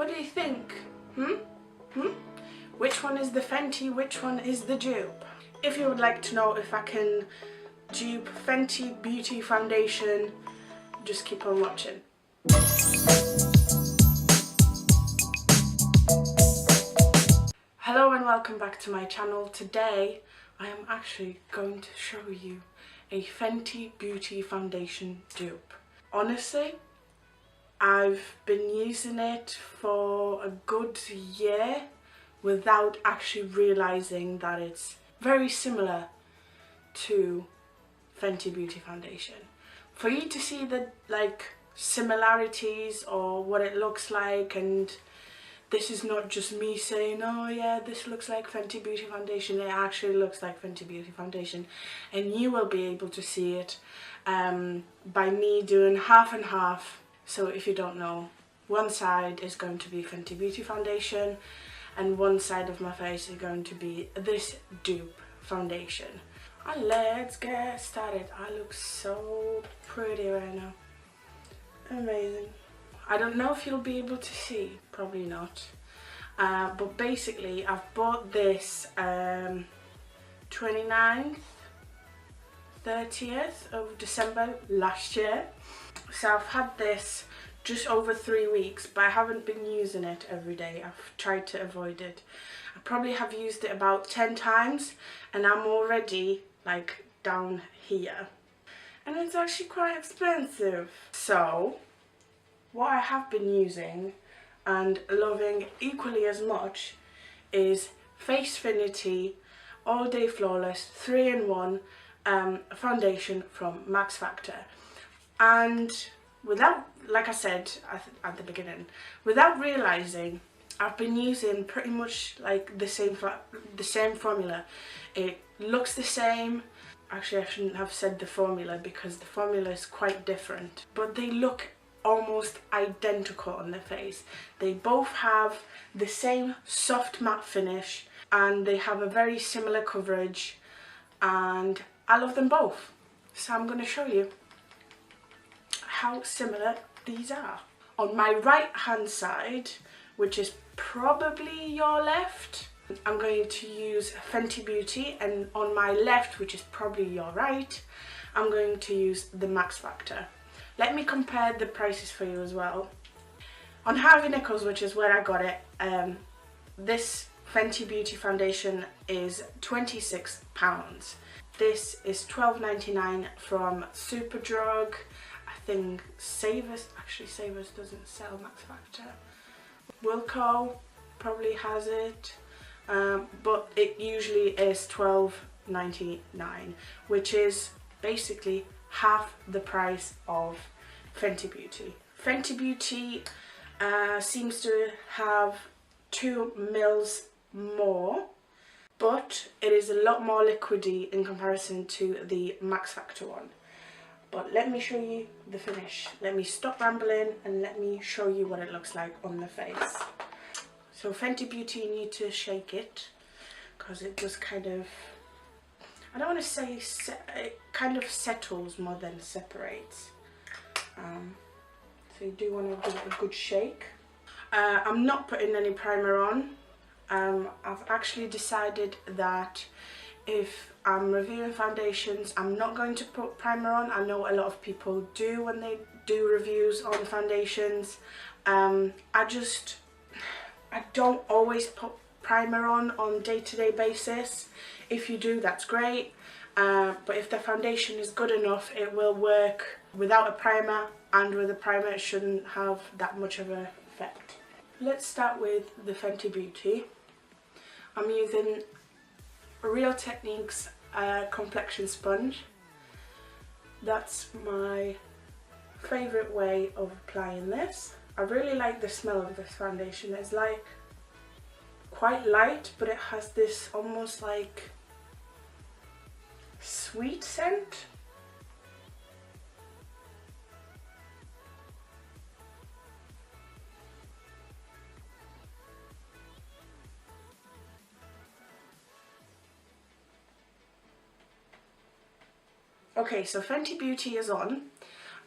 What do you think? Which one is the Fenty, which one is the dupe? If you would like to know if I can dupe Fenty Beauty Foundation, just keep on watching. Hello and welcome back to my channel. Today I am actually going to show you a Fenty Beauty Foundation dupe. Honestly, I've been using it for a good year without actually realising that it's very similar to Fenty Beauty Foundation. For you to see the similarities or what it looks like, and this is not just me saying, oh yeah, this looks like Fenty Beauty Foundation, it actually looks like Fenty Beauty Foundation, and you will be able to see it by me doing half and half. So if you don't know, one side is going to be Fenty Beauty Foundation and one side of my face is going to be this dupe foundation. And let's get started. I look so pretty right now. Amazing. I don't know if you'll be able to see, probably not. But basically I've bought this 29th, 30th of December last year. So I've had this just over 3 weeks, but I haven't been using it every day. I've tried to avoid it. I probably have used it about 10 times and I'm already like down here. And it's actually quite expensive. So what I have been using and loving equally as much is Face Finity All Day Flawless 3-in-1 foundation from MaxFactor. And without, like I said at the beginning, without realising, I've been using pretty much like the same formula. It looks the same. Actually, I shouldn't have said the formula because the formula is quite different, but they look almost identical on the face. They both have the same soft matte finish and they have a very similar coverage, and I love them both. So I'm going to show you how similar these are. On my right hand side, which is probably your left, I'm going to use Fenty Beauty, and on my left, which is probably your right, I'm going to use the MaxFactor. Let me compare the prices for you as well. On Harvey Nichols, which is where I got it, this Fenty Beauty Foundation is £26. This is £12.99 from Superdrug. I think Savers doesn't sell MaxFactor. Wilko probably has it, but it usually is £12.99, which is basically half the price of Fenty Beauty. Fenty Beauty seems to have 2 mils more, but it is a lot more liquidy in comparison to the MaxFactor one. But let me show you the finish. Let me stop rambling and let me show you what it looks like on the face. So Fenty Beauty, you need to shake it because it just kind of, I don't want to say it kind of settles more than separates. So you do want to give it a good shake. I'm not putting any primer on. I've actually decided that if I'm reviewing foundations, I'm not going to put primer on. I know a lot of people do when they do reviews on foundations. I don't always put primer on day-to-day basis. If you do, that's great. But if the foundation is good enough, it will work without a primer, and with a primer it shouldn't have that much of an effect. Let's start with the Fenty Beauty. I'm using Real Techniques complexion sponge. That's my favourite way of applying this. I really like the smell of this foundation. It's like quite light, but it has this almost like sweet scent. Okay, so Fenty Beauty is on.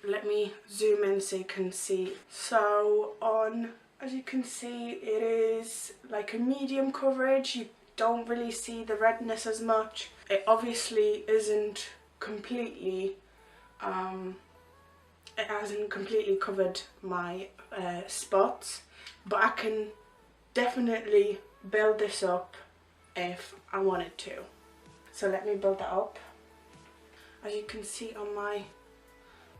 Let me zoom in so you can see. So on As you can see, it is like a medium coverage. You don't really see the redness as much. It obviously isn't completely, it hasn't completely covered my spots, but I can definitely build this up if I wanted to. So let me build that up. As you can see on my, I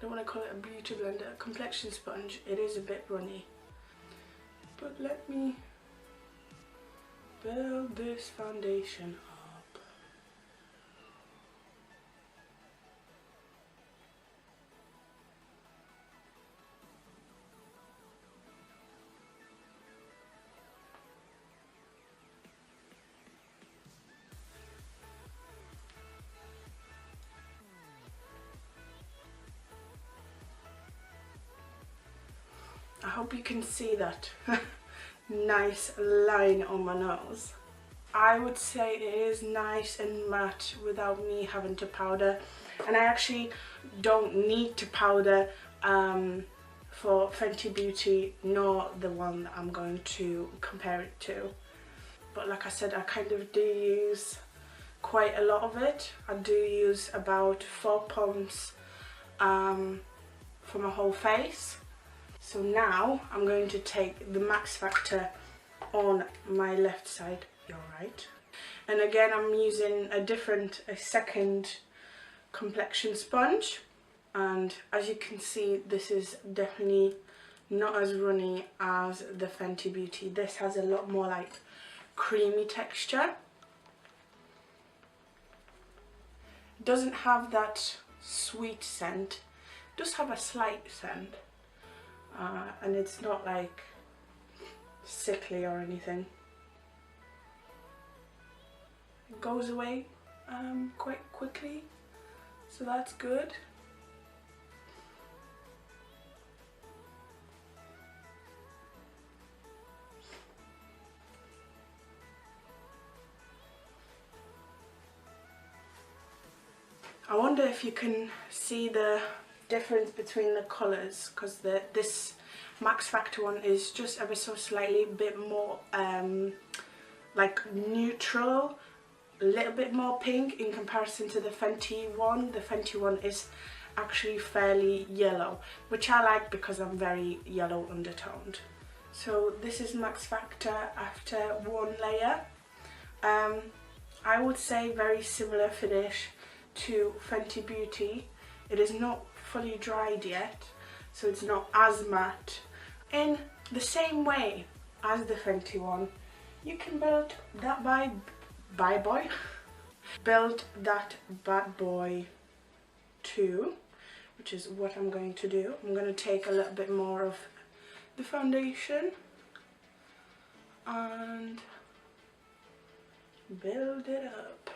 don't want to call it a beauty blender, a complexion sponge, it is a bit runny. But let me build this foundation up. I hope you can see that nice line on my nose. I would say it is nice and matte without me having to powder, and I actually don't need to powder for Fenty Beauty, nor the one that I'm going to compare it to. But like I said, I kind of do use quite a lot of it. I do use about 4 pumps for my whole face. So now I'm going to take the MaxFactor on my left side, your right. And again, I'm using a second complexion sponge. And as you can see, this is definitely not as runny as the Fenty Beauty. This has a lot more like creamy texture. It doesn't have that sweet scent, it does have a slight scent. And it's not like sickly or anything. It goes away quite quickly, so that's good. I wonder if you can see the difference between the colours, because this MaxFactor one is just ever so slightly bit more like neutral, a little bit more pink in comparison to the Fenty one. The Fenty one is actually fairly yellow, which I like because I'm very yellow undertoned. So this is MaxFactor after one layer. I would say very similar finish to Fenty Beauty. It is not fully dried yet, so it's not as matte. In the same way as the Fenty one, you can build that build that bad boy too, which is what I'm going to do. I'm going to take a little bit more of the foundation and build it up.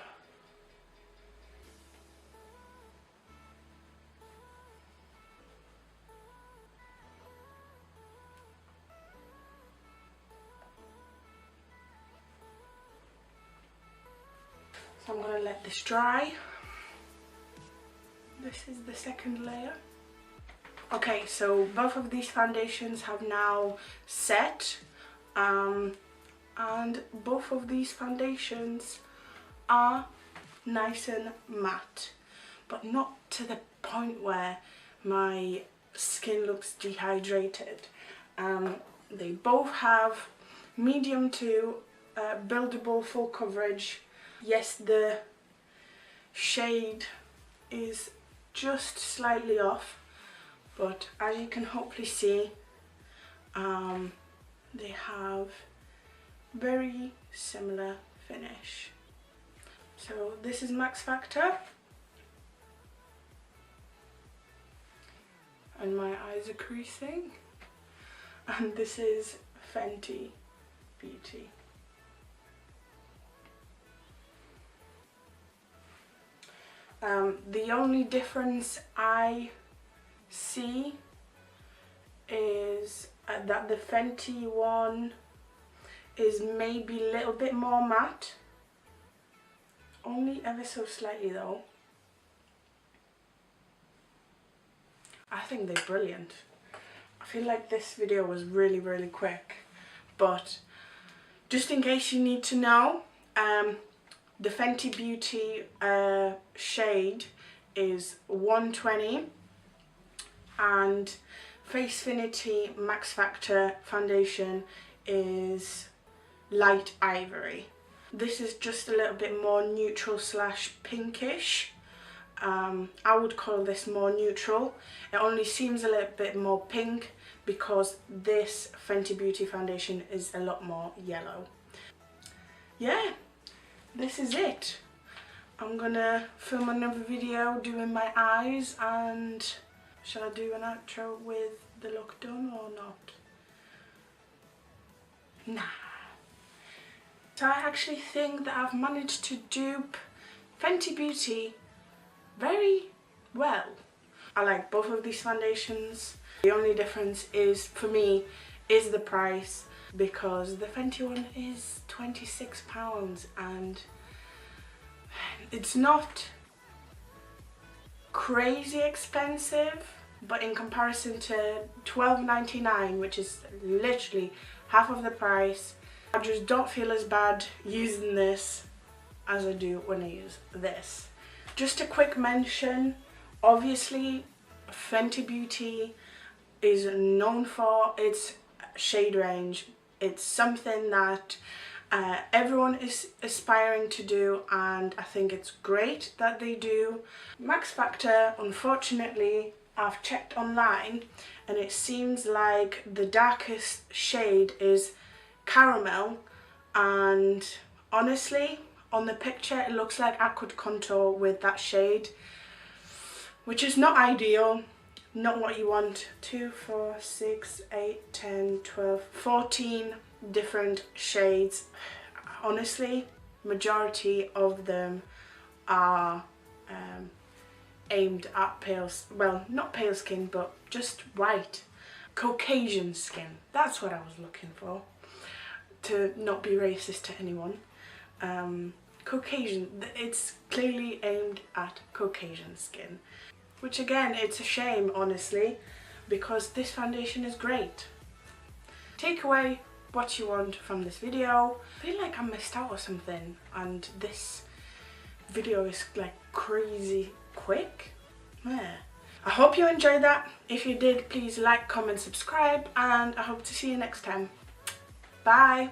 So I'm going to let this dry. This is the second layer. Okay, so both of these foundations have now set, and both of these foundations are nice and matte, but not to the point where my skin looks dehydrated. They both have medium to buildable full coverage. Yes, the shade is just slightly off, but as you can hopefully see, they have very similar finish. So this is MaxFactor, and my eyes are creasing, and this is Fenty Beauty. The only difference I see is that the Fenty one is maybe a little bit more matte, only ever so slightly though. I think they're brilliant. feel like this video was really quick, but just in case you need to know, the Fenty Beauty shade is 120 and Face Finity MaxFactor Foundation is light ivory. This is just a little bit more neutral slash pinkish. I would call this more neutral. It only seems a little bit more pink because this Fenty Beauty Foundation is a lot more yellow. Yeah, this is it. I'm gonna film another video doing my eyes, and shall I do an outro with the look done or not? Nah. So I actually think that I've managed to dupe Fenty Beauty very well. I like both of these foundations. The only difference is, for me, is the price, because the Fenty one is £26 and it's not crazy expensive, but in comparison to £12.99, which is literally half of the price, I just don't feel as bad using this as I do when I use this. Just a quick mention, obviously Fenty Beauty is known for its shade range. It's something that everyone is aspiring to do, and I think it's great that they do. MaxFactor, unfortunately, I've checked online and it seems like the darkest shade is caramel, and honestly on the picture it looks like I could contour with that shade, which is not ideal, not what you want. 2, 4, 6, 8, 10, 12, 14 different shades. Honestly, majority of them are aimed at pale, well, not pale skin, but just white, Caucasian skin. That's what I was looking for, to not be racist to anyone. Caucasian, it's clearly aimed at Caucasian skin, which again, it's a shame honestly, because this foundation is great. Take away what you want from this video. I feel like I missed out on something, and this video is like crazy quick. Yeah. I hope you enjoyed that. If you did, please like, comment, subscribe, and I hope to see you next time. Bye!